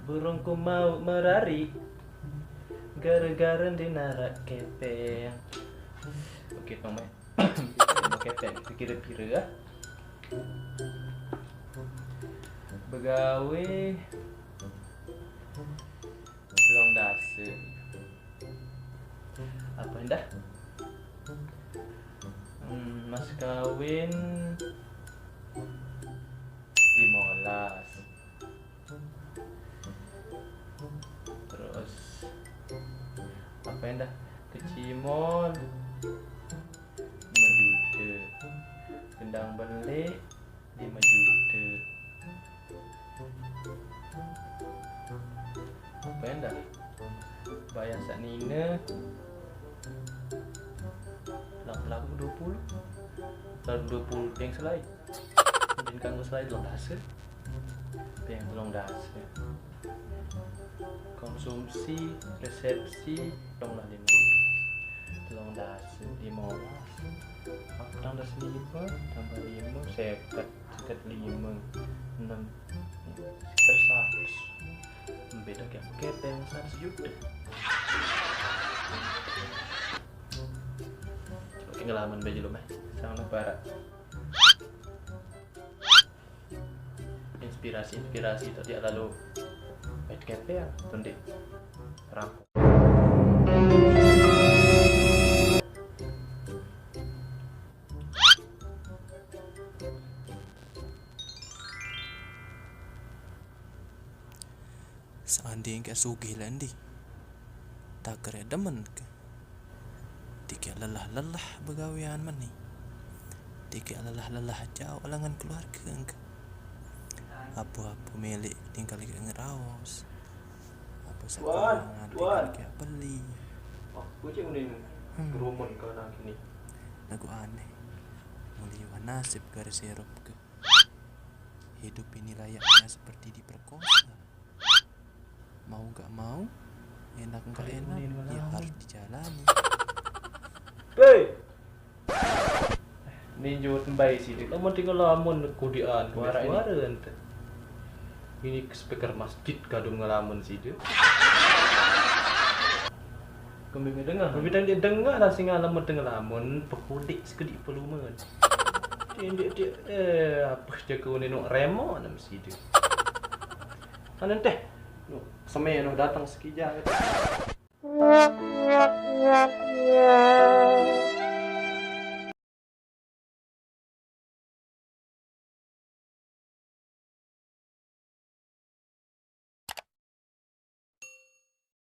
Burungku mau merari gara-gara dinarak kepeng. Oke tong mai. Kepeng pikir-pikir ya. Begawe long dase. Apa indah? Mas kawin 15. Terus apa indah? Ke Cimol 5 juta. Kendang beli 5 juta. Apa indah? Bayar saknina lagu 20. Lagu 20 yang selai. Dan kanggo selai long dase. Yang long dase. Konsumsi, resepsi, long lah 15. Long dase 15. Aku tambah 5, tambah 5, sekat 5, 6, sekitar 100. Beda kayak kepeng 100 juta. Coba ngalaman baju lo mah, sama barat. Inspirasi tadi lalu bed kepeng, tundi rampung. Seandainya kayak sugih landi tak kira demen ke tiga lelah begawian mani tiga lelah jauh alangan keluarga ke apa milik tinggal kayak ngeraos apa sekarang tinggal kayak beli Aku cek mending berumur kau nak ini. lagu aneh mulia nasib garis sirup ke hidup ini layaknya seperti diperkosa. Mau gak mau, enak gak enak, ya harus dijalani. Hei, ninjo tembai sih. Kamu tinggal lamun kudian, suara ente. Ini speaker masjid kadung ngalamun sih dia. Kami dengar, dia dengar lah sing ngalamun ngalamun pekudik sekedik peluman. Dia apa dia kau ni nak remo nama sih dia. Kanan teh. Semai datang sekejap.